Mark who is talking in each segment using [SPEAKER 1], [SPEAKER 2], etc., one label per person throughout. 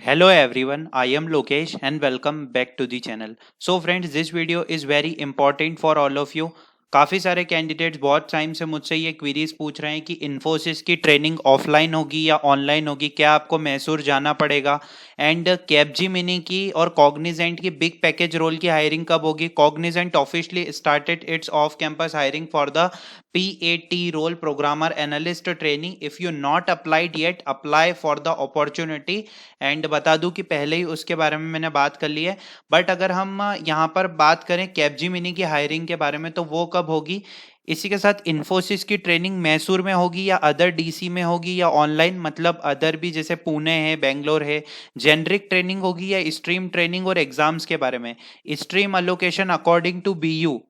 [SPEAKER 1] Hello everyone, I am Lokesh and welcome back to the channel. So friends, this video is very important for all of you. काफ़ी सारे candidates बहुत time से मुझसे ये queries पूछ रहे हैं कि इन्फोसिस की ट्रेनिंग ऑफलाइन होगी या ऑनलाइन होगी, क्या आपको मैसूर जाना पड़ेगा, एंड कैपजीमिनी की और कॉग्निजेंट की बिग पैकेज रोल की हायरिंग कब होगी। Cognizant officially started it's off campus hiring for the PAT role, programmer analyst training. If you not applied yet, apply for the opportunity. And बता दूं कि पहले ही उसके बारे में मैंने बात कर ली है। बट अगर हम यहाँ पर बात करें कैपजीमिनी की हायरिंग के बारे में, तो वो कब होगी। इसी के साथ इन्फोसिस की ट्रेनिंग मैसूर में होगी या अदर DC में होगी या ऑनलाइन, मतलब अदर भी जैसे पुणे है, बेंगलोर है। जेनरिक ट्रेनिंग होगी या स्ट्रीम ट्रेनिंग, और एग्जाम्स के बारे में। Stream allocation according to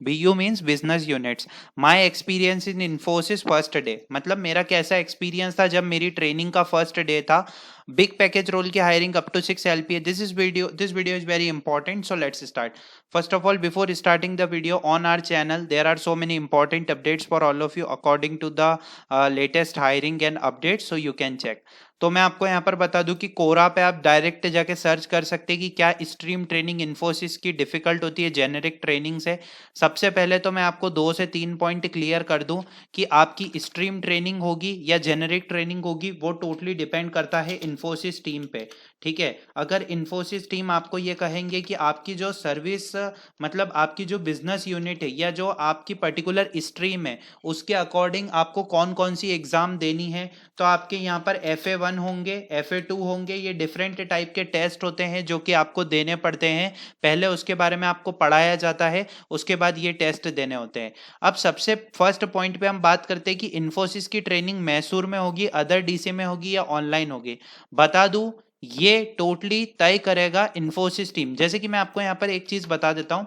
[SPEAKER 1] BU means business units. My experience in Infosys first day, मतलब मेरा कैसा एक्सपीरियंस था जब मेरी ट्रेनिंग का फर्स्ट डे था। बिग पैकेज रोल की hiring up to 6 LPA. This video is very important, so let's start. First of all, before starting the video, on our channel there are so many important updates for all of you according to the latest hiring and updates, so you can check. तो मैं आपको यहाँ पर बता दूं कि कोरा पे आप डायरेक्ट जाके सर्च कर सकते हैं कि क्या स्ट्रीम ट्रेनिंग इन्फोसिस की डिफिकल्ट होती है जेनेरिक ट्रेनिंग से। सबसे पहले तो मैं आपको 2 से 3 पॉइंट क्लियर कर दूं कि आपकी स्ट्रीम ट्रेनिंग होगी या जेनेरिक ट्रेनिंग होगी, वो टोटली डिपेंड करता है इन्फोसिस टीम पे। ठीक है, अगर इन्फोसिस टीम आपको ये कहेंगे कि आपकी जो सर्विस, मतलब आपकी जो बिजनेस यूनिट है या जो आपकी पर्टिकुलर स्ट्रीम है, उसके अकॉर्डिंग आपको कौन कौन सी एग्जाम देनी है, तो आपके यहाँ पर FA1 होंगे, FA2 होंगे। ये डिफरेंट टाइप के टेस्ट होते हैं जो कि आपको देने पड़ते हैं। पहले उसके बारे में आपको पढ़ाया जाता है, उसके बाद ये टेस्ट देने होते हैं। अब सबसे फर्स्ट पॉइंट पे हम बात करते हैं कि इन्फोसिस की ट्रेनिंग मैसूर में होगी, अदर DC में होगी या ऑनलाइन होगी। बता दूं, ये टोटली तय करेगा इन्फोसिस टीम। जैसे कि मैं आपको यहाँ पर एक चीज बता देता हूं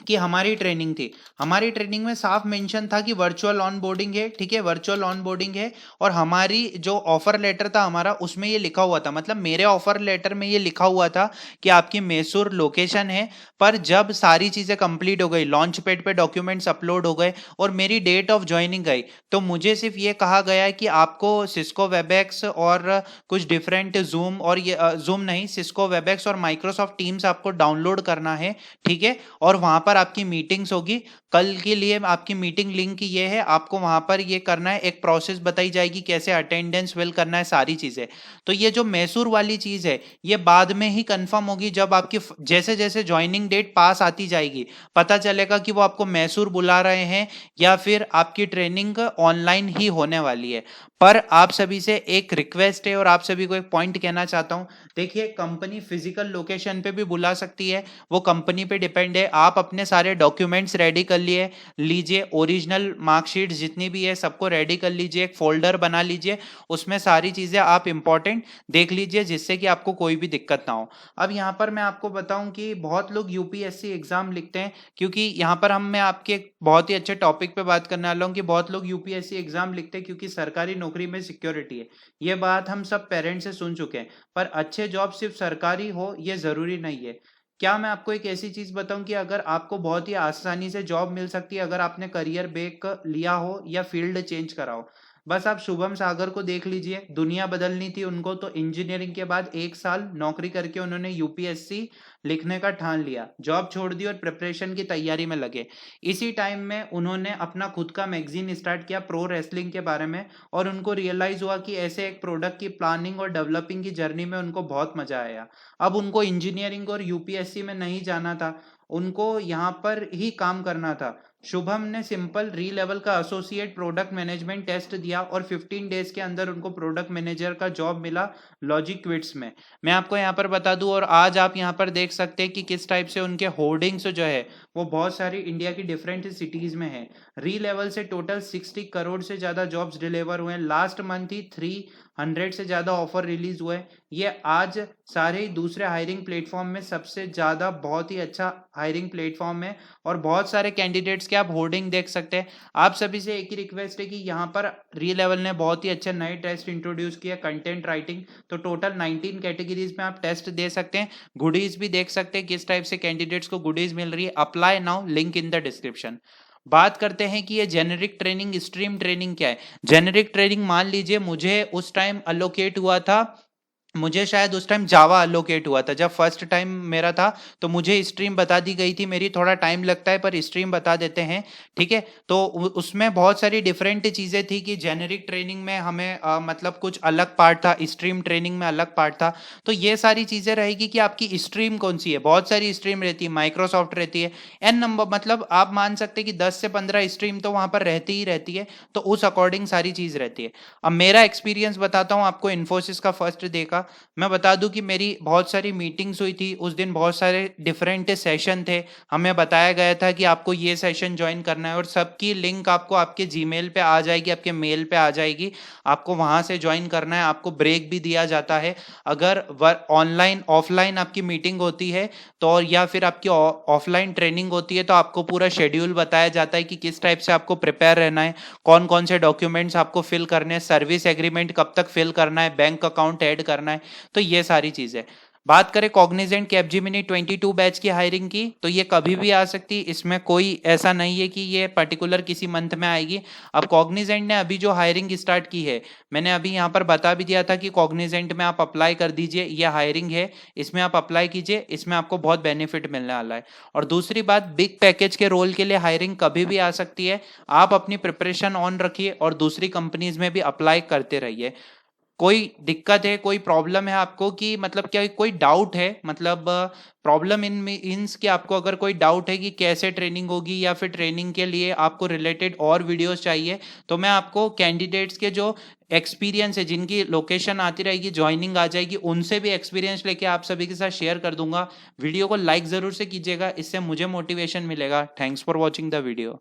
[SPEAKER 1] कि हमारी ट्रेनिंग थी, हमारी ट्रेनिंग में साफ मेंशन था कि वर्चुअल ऑनबोर्डिंग है। ठीक है, वर्चुअल ऑनबोर्डिंग है, और हमारी जो ऑफर लेटर था हमारा, उसमें ये लिखा हुआ था, मतलब मेरे ऑफर लेटर में ये लिखा हुआ था कि आपकी मैसूर लोकेशन है। पर जब सारी चीजें कंप्लीट हो गई, लॉन्च पैड पे डॉक्यूमेंट्स अपलोड हो गए और मेरी डेट ऑफ ज्वाइनिंग गई, तो मुझे सिर्फ ये कहा गया है कि आपको सिस्को वेबएक्स और कुछ डिफरेंट जूम, और ये जूम नहीं, सिस्को वेबएक्स और माइक्रोसॉफ्ट टीम्स आपको डाउनलोड करना है। ठीक है, और वहां पर आपकी मीटिंग्स होगी। कल के लिए आपकी मीटिंग लिंक ये है, आपको वहां पर ये करना है, एक प्रोसेस बताई जाएगी कैसे अटेंडेंस फिल करना है, सारी चीजें। तो ये जो मैसूर वाली चीज है, ये बाद में ही कंफर्म होगी, जब आपकी जैसे जैसे ज्वाइनिंग डेट पास आती जाएगी, पता चलेगा कि वो आपको मैसूर बुला रहे हैं या फिर आपकी ट्रेनिंग ऑनलाइन ही होने वाली है। पर आप सभी से एक रिक्वेस्ट है और आप सभी को एक पॉइंट कहना चाहता हूं। देखिए, कंपनी फिजिकल लोकेशन पे भी बुला सकती है, वो कंपनी पे डिपेंड है। आप अपने सारे डॉक्यूमेंट्स रेडी कर लिए लीजिए, ओरिजिनल मार्कशीट जितनी भी है सबको रेडी कर लीजिए, एक फोल्डर बना लीजिए, उसमें सारी चीजें आप इंपॉर्टेंट देख लीजिए, जिससे कि आपको कोई भी दिक्कत ना हो। अब यहाँ पर मैं आपको बताऊं कि बहुत लोग UPSC एग्जाम लिखते हैं, क्योंकि यहाँ पर मैं आपके एक बहुत ही अच्छे टॉपिक पे बात करने वाला हूँ कि बहुत लोग UPSC एग्जाम लिखते हैं क्योंकि सरकारी नौकरी में सिक्योरिटी है। ये बात हम सब पेरेंट्स से सुन चुके हैं, पर अच्छे जॉब सिर्फ सरकारी हो ये जरूरी नहीं है। क्या मैं आपको एक ऐसी चीज बताऊं कि अगर आपको बहुत ही आसानी से जॉब मिल सकती है अगर आपने करियर ब्रेक लिया हो या फील्ड चेंज करा हो। बस आप शुभम सागर को देख लीजिए, दुनिया बदलनी थी उनको, तो इंजीनियरिंग के बाद 1 साल नौकरी करके उन्होंने UPSC लिखने का ठान लिया, जॉब छोड़ दी और प्रिपरेशन की तैयारी में लगे। इसी टाइम में उन्होंने अपना खुद का मैगजीन स्टार्ट किया प्रो रेसलिंग के बारे में, और उनको रियलाइज हुआ कि ऐसे एक प्रोडक्ट की प्लानिंग और डेवलपिंग की जर्नी में उनको बहुत मजा आया। अब उनको इंजीनियरिंग और UPSC में नहीं जाना था, उनको यहाँ पर ही काम करना था। शुभम ने सिंपल री लेवल का एसोसिएट प्रोडक्ट मैनेजमेंट टेस्ट दिया और 15 डेज के अंदर उनको प्रोडक्ट मैनेजर का जॉब मिला लॉजिक क्विट्स में। मैं आपको यहाँ पर बता दूं, और आज आप यहाँ पर देख सकते हैं कि किस टाइप से उनके होर्डिंग्स जो है वो बहुत सारी इंडिया की डिफरेंट सिटीज में है। री लेवल से टोटल 60 करोड़ से ज्यादा जॉब्स डिलीवर हुए हैं। लास्ट मंथ ही 300 से ज्यादा ऑफर रिलीज हुए। ये आज सारे ही दूसरे हायरिंग प्लेटफॉर्म में सबसे ज्यादा बहुत ही अच्छा हायरिंग प्लेटफॉर्म है, और बहुत सारे कैंडिडेट्स के आप होर्डिंग देख सकते हैं। आप सभी से एक ही रिक्वेस्ट है कि यहाँ पर री लेवल ने बहुत ही अच्छे नए टेस्ट इंट्रोड्यूस किया, कंटेंट राइटिंग। तो टोटल 19 कैटेगरीज में आप टेस्ट दे सकते हैं, गुडीज भी देख सकते हैं किस टाइप से कैंडिडेट्स को गुडीज मिल रही है। Apply now, link in the description. बात करते हैं कि ये जेनेरिक ट्रेनिंग स्ट्रीम ट्रेनिंग क्या है। जेनेरिक ट्रेनिंग मान लीजिए मुझे उस टाइम अलोकेट हुआ था मुझे शायद उस टाइम जावा अलोकेट हुआ था जब फर्स्ट टाइम मेरा था, तो मुझे स्ट्रीम बता दी गई थी मेरी। थोड़ा टाइम लगता है पर स्ट्रीम बता देते हैं, ठीक है। तो उसमें बहुत सारी डिफरेंट चीज़ें थी कि जेनेरिक ट्रेनिंग में हमें मतलब कुछ अलग पार्ट था, स्ट्रीम ट्रेनिंग में अलग पार्ट था। तो ये सारी चीज़ें रहेगी कि आपकी स्ट्रीम कौन सी है। बहुत सारी स्ट्रीम रहती है, माइक्रोसॉफ्ट रहती है, एन नंबर, मतलब आप मान सकते हैं कि 10 से 15 स्ट्रीम तो वहाँ पर रहती ही रहती है। तो उस अकॉर्डिंग सारी चीज़ रहती है। अब मेरा एक्सपीरियंस बताता हूँ आपको। इन्फोसिस का फर्स्ट डे का मैं बता दूं कि मेरी बहुत सारी मीटिंग्स हुई थी उस दिन, बहुत सारे डिफरेंट सेशन थे। हमें बताया गया था कि आपको ये सेशन ज्वाइन करना है और सबकी लिंक आपको आपके जीमेल पे आ जाएगी, आपके मेल पे आ जाएगी। आपको वहां से ज्वाइन करना है। आपको ब्रेक भी दिया जाता है अगर ऑनलाइन ऑफलाइन आपकी मीटिंग होती है तो, और या फिर आपकी ऑफलाइन ट्रेनिंग होती है तो आपको पूरा शेड्यूल बताया जाता है कि किस टाइप से आपको प्रिपेयर रहना है, कौन कौन से डॉक्यूमेंट्स आपको फिल करने हैं, सर्विस एग्रीमेंट कब तक फिल करना है, बैंक अकाउंट ऐड करना है। तो ये सारी चीजें। बात करें कॉग्निजेंट कैपजेमिनी 22 बैच की हायरिंग की, तो ये कभी भी आ सकती है। इसमें कोई ऐसा नहीं है कि ये पर्टिकुलर किसी मंथ में आएगी। अब कॉग्निजेंट ने अभी जो हायरिंग स्टार्ट की है, मैंने अभी यहाँ पर बता भी दिया था कि कॉग्निजेंट में आप अप्लाई कर दीजिए, ये हायरिंग है, इसमें आप अप्लाई कीजिए, इसमें आपको बहुत बेनिफिट मिलने वाला है। और दूसरी बात, बिग पैकेज के रोल के लिए हायरिंग कभी भी आ सकती है। आप अपनी प्रिपरेशन ऑन रखिए और दूसरी कंपनीज में भी अप्लाई करते रहिए। कोई दिक्कत है, कोई प्रॉब्लम है आपको, कि मतलब क्या कोई डाउट है, मतलब प्रॉब्लम इन मीन्स कि आपको अगर कोई डाउट है कि कैसे ट्रेनिंग होगी या फिर ट्रेनिंग के लिए आपको रिलेटेड और वीडियोस चाहिए, तो मैं आपको कैंडिडेट्स के जो एक्सपीरियंस है, जिनकी लोकेशन आती रहेगी, ज्वाइनिंग आ जाएगी, उनसे भी एक्सपीरियंस लेके आप सभी के साथ शेयर कर दूंगा। वीडियो को लाइक जरूर से कीजिएगा, इससे मुझे मोटिवेशन मिलेगा। Thanks for watching the video.